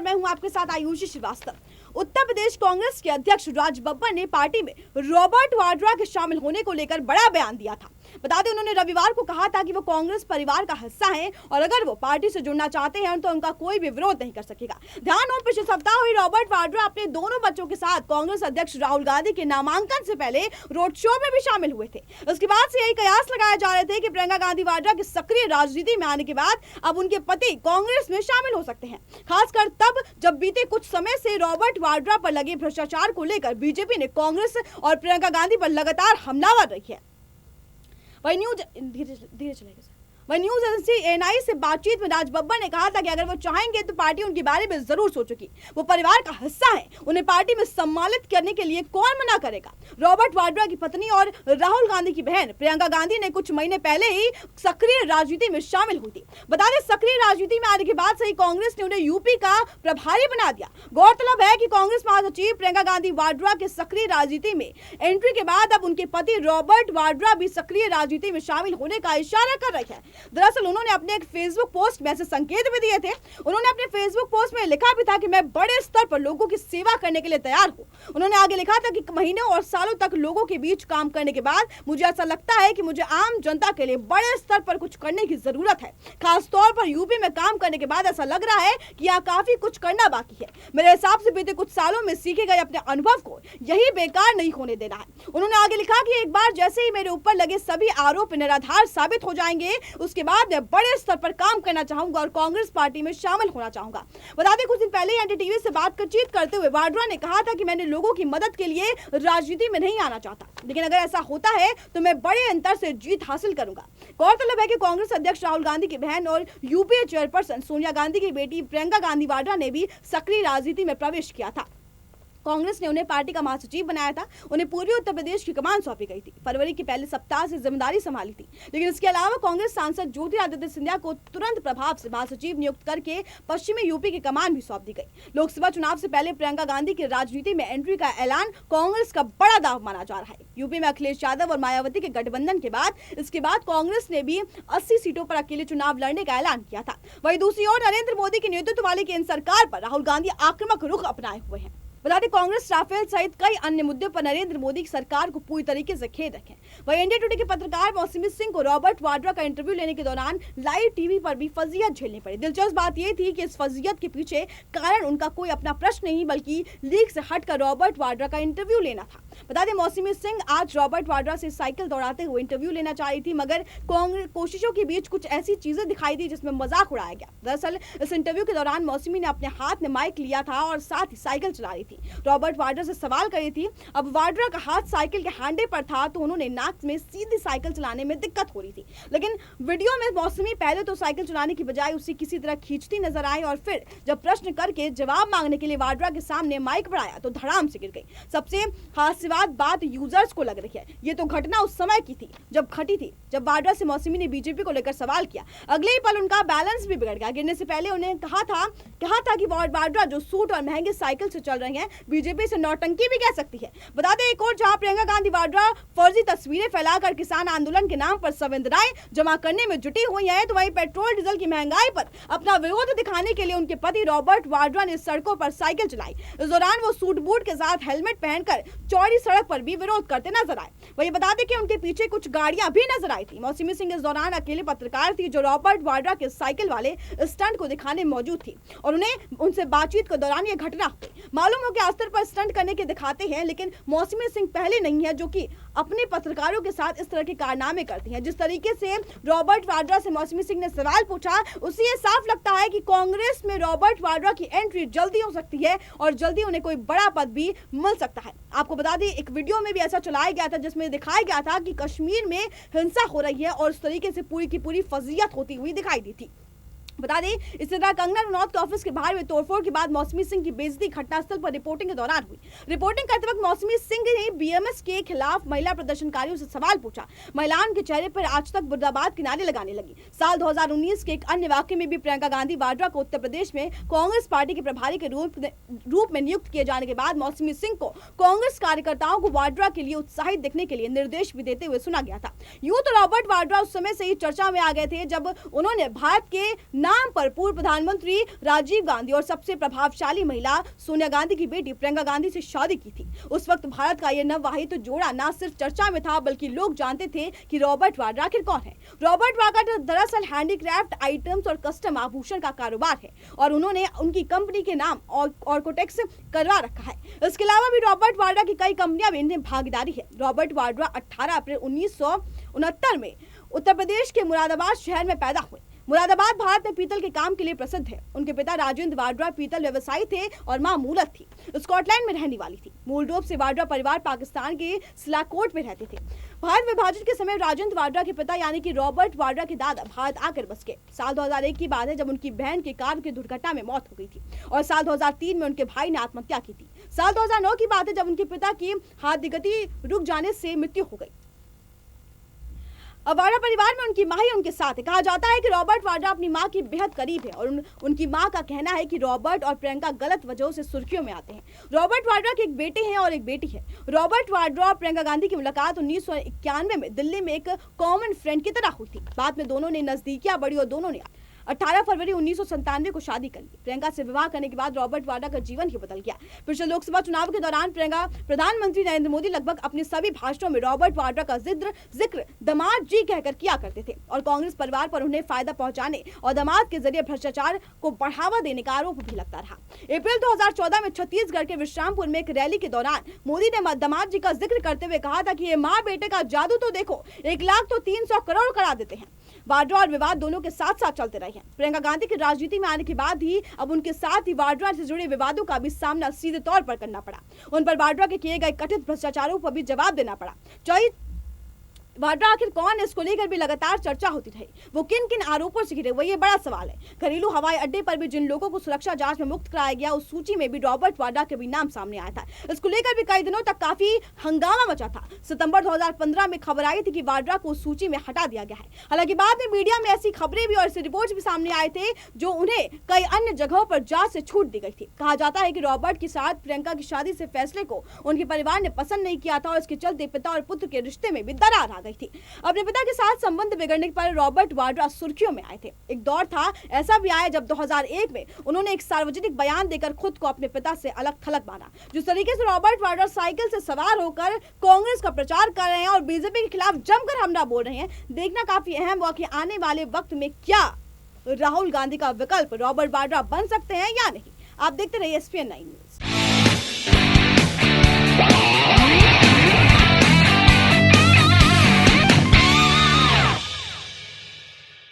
और मैं हूं आपके साथ आयुषी श्रीवास्तव। उत्तर प्रदेश कांग्रेस के अध्यक्ष राज बब्बर ने पार्टी में रॉबर्ट वाड्रा के शामिल होने को लेकर बड़ा बयान दिया था। बता दें, उन्होंने रविवार को कहा था कि वो कांग्रेस परिवार का हिस्सा हैं और अगर वो पार्टी से जुड़ना चाहते हैं तो उनका कोई भी विरोध नहीं कर सकेगा। ध्यान हो, पिछले सप्ताह हुई रॉबर्ट वाड्रा अपने दोनों बच्चों के साथ कांग्रेस अध्यक्ष राहुल गांधी के नामांकन से पहले रोड शो में भी शामिल हुए थे। उसके बाद से यही कयास लगाए जा रहे थे कि प्रियंका गांधी वाड्रा की सक्रिय राजनीति में आने के बाद अब उनके पति कांग्रेस में शामिल हो सकते हैं, खासकर तब जब बीते कुछ समय से रॉबर्ट वाड्रा पर लगे भ्रष्टाचार को लेकर बीजेपी ने कांग्रेस और प्रियंका गांधी पर लगातार हमलावर रही है। वही न्यूज एजेंसी एएनआई से बातचीत में राज बब्बर ने कहा था कि अगर वो चाहेंगे तो पार्टी उनके बारे में जरूर सोचेगी। वो परिवार का हिस्सा है, उन्हें पार्टी में सम्मानित करने के लिए कौन मना करेगा। रॉबर्ट वाड्रा की पत्नी और राहुल गांधी की बहन प्रियंका गांधी ने कुछ महीने पहले ही सक्रिय राजनीति में शामिल हुई थी। बता दें, सक्रिय राजनीति में आने के बाद से ही कांग्रेस ने उन्हें यूपी का प्रभारी बना दिया। गौरतलब है कि कांग्रेस महासचिव प्रियंका गांधी वाड्रा के सक्रिय राजनीति में एंट्री के बाद अब उनके पति रॉबर्ट वाड्रा भी सक्रिय राजनीति में शामिल होने का इशारा कर रहे हैं। दरअसल उन्होंने अपने एक फेसबुक पोस्ट में ऐसे संकेत भी दिए थे। उन्होंने अपने फेसबुक पोस्ट में लिखा भी था कि मैं बड़े स्तर पर लोगों की सेवा करने के लिए तैयार हूं। उन्होंने आगे लिखा था कि महीनों और सालों तक लोगों के बीच काम करने के बाद मुझे ऐसा लगता है कि मुझे आम जनता के लिए बड़े स्तर पर कुछ करने की जरूरत है। खास तौर पर यूपी में काम करने के बाद ऐसा लग रहा है कि यहाँ काफी कुछ करना बाकी है। मेरे हिसाब से बीते कुछ सालों में सीखे गए अपने अनुभव को यही बेकार नहीं होने देना है। उन्होंने आगे लिखा कि एक बार जैसे ही मेरे ऊपर लगे सभी आरोप निराधार साबित हो जाएंगे, उसके बाद मैं बड़े स्तर पर काम करना चाहूंगा और कांग्रेस पार्टी में शामिल होना चाहूंगा। बता दें, कुछ दिन पहले एनडीटीवी से बातचीत करते हुए वाड्रा ने कहा था कि मैंने लोगों की मदद के लिए राजनीति में नहीं आना चाहता, लेकिन अगर ऐसा होता है तो मैं बड़े अंतर से जीत हासिल करूंगा। गौरतलब है कि कांग्रेस अध्यक्ष राहुल गांधी की बहन और यूपीए चेयरपर्सन सोनिया गांधी की बेटी प्रियंका गांधी वाड्रा ने भी सक्रिय राजनीति में प्रवेश किया था। कांग्रेस ने उन्हें पार्टी का महासचिव बनाया था। उन्हें पूर्वी उत्तर प्रदेश की कमान सौंपी गई थी। फरवरी के पहले सप्ताह से जिम्मेदारी संभाली थी, लेकिन इसके अलावा कांग्रेस सांसद ज्योतिरादित्य सिंधिया को तुरंत प्रभाव से महासचिव नियुक्त करके पश्चिमी यूपी की कमान भी सौंप दी गई। लोकसभा चुनाव से पहले प्रियंका गांधी की राजनीति में एंट्री का ऐलान कांग्रेस का बड़ा दाव माना जा रहा है। यूपी में अखिलेश यादव और मायावती के गठबंधन के बाद इसके बाद कांग्रेस ने भी 80 सीटों पर अकेले चुनाव लड़ने का ऐलान किया था। वहीं दूसरी ओर नरेंद्र मोदी के नेतृत्व वाली केंद्र सरकार पर राहुल गांधी आक्रामक रुख अपनाए हुए हैं। बता दें, कांग्रेस राफेल सहित कई अन्य मुद्दों पर नरेंद्र मोदी की सरकार को पूरी तरीके से खेद है। वहीं इंडिया टुडे के पत्रकार मौसमी सिंह को रॉबर्ट वाड्रा का इंटरव्यू लेने के दौरान लाइव टीवी पर भी फजीयत झेलनी पड़ी। दिलचस्प बात यह थी कि इस फजीयत के पीछे कारण उनका कोई अपना प्रश्न नहीं, बल्कि लीक से हटकर रॉबर्ट वाड्रा का इंटरव्यू लेना था। बता दें, मौसमी सिंह आज रॉबर्ट वाड्रा से साइकिल दौड़ाते हुए इंटरव्यू लेना चाह रही थी, मगर कांग्रेस कोशिशों के बीच कुछ ऐसी चीजें दिखाई दी जिसमें मजाक उड़ाया गया। दरअसल इस इंटरव्यू के दौरान मौसमी ने अपने हाथ में माइक लिया था और साथ ही साइकिल चला रही थी। रॉबर्ट वाड्रा से सवाल कर रही थी। अब वाड्रा का हाथ साइकिल के हैंडल पर था तो उन्होंने नाक में सीधी साइकिल चलाने में दिक्कत हो रही थी, लेकिन वीडियो में मौसमी पहले तो साइकिल चलाने की बजाय उसे किसी तरह खींचती नजर आई और फिर जब प्रश्न करके जवाब मांगने के लिए वाड्रा के सामने माइक बढ़ाया तो धड़ाम से गिर गई। सबसे हास्यास्पद बात यूजर्स को लग रही है, ये तो घटना उस समय की थी जब घटी थी, जब वाड्रा से मौसमी ने बीजेपी को लेकर सवाल किया। अगले ही पल उनका बैलेंस भी बिगड़ गया। गिरने से पहले उन्हें कहा था कि वाड्रा जो सूट और महंगे साइकिल से चल रही हैं, बीजेपी से नौटंकी भी कह सकती है। बता दें, एक और जहां प्रियंका गांधी वाड्रा फर्जी तस्वीरें फैलाकर किसान आंदोलन के नाम पर संवेदनाएं जमा करने में जुटी हुई है, तो वहीं पेट्रोल डीजल की महंगाई पर अपना विरोध दिखाने के लिए उनके पति रॉबर्ट वाड्रा ने सड़कों पर साइकिल चलाई। इस दौरान वो सूट बूट के साथ हेलमेट पहनकर चौड़ी सड़क पर भी विरोध करते नजर आए। वही बता दें कि उनके पीछे कुछ गाड़ियां भी नजर आई थी। मौसमी सिंह इस दौरान अकेले पत्रकार थी जो रॉबर्ट वाड्रा के साइकिल वाले स्टंट को दिखाने में मौजूद थी और उनसे बातचीत के दौरान यह घटना हुई। मालूम हो कि अस्तर पर स्टंट करने के दिखाते हैं, लेकिन मौसमी सिंह पहले नहीं है जो कि अपने पत्रकारों के साथ इस तरह के कारनामे करती हैं। जिस तरीके से रॉबर्ट वाड्रा से मौसमी सिंह ने सवाल पूछा, उससे ये साफ लगता है कि कांग्रेस में रॉबर्ट वाड्रा की एंट्री जल्दी हो सकती है और जल्दी उन्हें कोई बड़ा पद भी मिल सकता है। आपको बता दें, एक वीडियो में भी ऐसा चलाया गया था जिसमें दिखाया गया था कि कश्मीर में हिंसा हो रही है और इस तरीके से पूरी की पूरी फजीयत होती हुई दिखाई दी थी। बता दें, इसी तरह कंगना रनौत के ऑफिस के बाहर में तोड़फोड़ के बाद मौसमी सिंह की बेइज्जती घटनास्थल पर रिपोर्टिंग के दौरान हुई। रिपोर्टिंग करते वक्त मौसमी सिंह ने बीएमएस के खिलाफ महिला प्रदर्शनकारियों से सवाल पूछा। महिलाओं के चेहरे पर आज तक मुर्दाबाद के नारे लगाने लगी। साल 2019 के एक अन्य वाकये में भी प्रियंका गांधी वाड्रा को उत्तर प्रदेश में कांग्रेस पार्टी के प्रभारी के रूप में नियुक्त किए जाने के बाद मौसमी सिंह को कांग्रेस कार्यकर्ताओं को वाड्रा के लिए उत्साहित दिखने के लिए निर्देश भी देते हुए सुना गया था। यूं तो रॉबर्ट वाड्रा उस समय से ही चर्चा में आ गए थे जब उन्होंने भारत के नाम पर पूर्व प्रधानमंत्री राजीव गांधी और सबसे प्रभावशाली महिला सोनिया गांधी की बेटी प्रियंका गांधी से शादी की थी। उस वक्त भारत का यह नवविवाहित जोड़ा न सिर्फ चर्चा में था बल्कि लोग जानते थे कि रॉबर्ट वाड्रा आखिर कौन है। रॉबर्ट वाड्रा दरअसल हैंडीक्राफ्ट आइटम्स और कस्टम आभूषण का कारोबार है और उन्होंने उनकी कंपनी के नाम ऑर्कोटेक्स करवा रखा है। इसके अलावा भी रॉबर्ट वाड्रा की कई कंपनियां भी इनमें भागीदारी है। रॉबर्ट वाड्रा 18 अप्रैल 1969 में उत्तर प्रदेश के मुरादाबाद शहर में पैदा हुए। मुरादाबाद भारत में पीतल के काम के लिए प्रसिद्ध है। उनके पिता राजेंद्र वाड्रा पीतल व्यवसायी थे और मां मूलत थी स्कॉटलैंड में रहने वाली थी। मूल रूप से वाड्रा परिवार पाकिस्तान के सिलाकोट में रहते थे। भारत विभाजन के समय राजेंद्र वाड्रा के पिता यानी कि रॉबर्ट वाड्रा के दादा भारत आकर बस गए। साल 2001 की बात है जब उनकी बहन की कार की दुर्घटना में मौत हो गई थी और साल 2003 में उनके भाई ने आत्महत्या की थी। साल 2009 की बात है जब उनके पिता की हार्ट गति रुक जाने से मृत्यु हो गई। अब वाड्रा परिवार में उनकी मां ही उनके साथ है। कहा जाता है कि रॉबर्ट वाड्रा अपनी मां की बेहद करीब है और उनकी मां का कहना है कि रॉबर्ट और प्रियंका गलत वजहों से सुर्खियों में आते हैं। रॉबर्ट वाड्रा के एक बेटे हैं और एक बेटी है। रॉबर्ट वाड्रा और प्रियंका गांधी की मुलाकात 1991 में दिल्ली में एक कॉमन फ्रेंड की तरह हुई थी। बाद में दोनों ने नजदीकियां बढ़ी और दोनों ने 18 फरवरी 1997 को शादी कर ली। प्रियंका से विवाह करने के बाद रॉबर्ट वाड्रा का जीवन ही बदल गया। पिछले लोकसभा चुनाव के दौरान प्रियंका प्रधानमंत्री नरेंद्र मोदी लगभग अपने सभी भाषणों में रॉबर्ट वाड्रा का जिक्र दामाद जी कहकर किया करते थे और कांग्रेस परिवार पर उन्हें फायदा पहुंचाने और दामाद के जरिए भ्रष्टाचार को बढ़ावा देने का आरोप भी लगता रहा। अप्रैल 2014 में छत्तीसगढ़ के विश्रामपुर में एक रैली के दौरान मोदी ने दामाद जी का जिक्र करते हुए कहा था कि ये माँ बेटे का जादू तो देखो, 1 लाख तो 300 करोड़ करा देते हैं। वाड्रा और विवाद दोनों के साथ साथ चलते रहे हैं। प्रियंका गांधी की राजनीति में आने के बाद ही अब उनके साथ ही वाड्रा से जुड़े विवादों का भी सामना सीधे तौर पर करना पड़ा। उन पर वाड्रा के किए गए कथित भ्रष्टाचारों पर भी जवाब देना पड़ा। वाड्रा आखिर कौन है, इसको लेकर भी लगातार चर्चा होती रही। वो किन किन आरोपों से घिरे, वो ये बड़ा सवाल है। घरेलू हवाई अड्डे पर भी जिन लोगों को सुरक्षा जांच में मुक्त कराया गया उस सूची में भी रॉबर्ट वाड्रा के भी नाम सामने आया था। इसको लेकर भी कई दिनों तक काफी हंगामा मचा था। सितंबर 2015 में खबर आई थी कि वाड्रा को उस सूची में हटा दिया गया है। हालांकि बाद में मीडिया में ऐसी खबरें भी और ऐसे रिपोर्ट्स भी सामने आए थे जो उन्हें कई अन्य जगहों पर जांच से छूट दी गई थी। कहा जाता है कि रॉबर्ट के साथ प्रियंका की शादी से फैसले को उनके परिवार ने पसंद नहीं किया था और इसके चलते पिता और पुत्र के रिश्ते में भी दरार आ गई थी। अपने पिता के साथ संबंध बिगड़ने पर रॉबर्ट वाड्रा सुर्खियों में आए थे। एक दौर था, ऐसा भी आया जब 2001 में उन्होंने एक सार्वजनिक बयान देकर खुद को अपने पिता से अलग थलग माना। जिस तरीके से रॉबर्ट वाड्रा साइकिल से सवार होकर कांग्रेस का प्रचार कर रहे हैं और बीजेपी के खिलाफ जमकर हमला बोल रहे हैं, देखना काफी अहम हुआ कि आने वाले वक्त में क्या राहुल गांधी का विकल्प रॉबर्ट वाड्रा बन सकते हैं या नहीं। आप देखते रहिए SPN 9 न्यूज।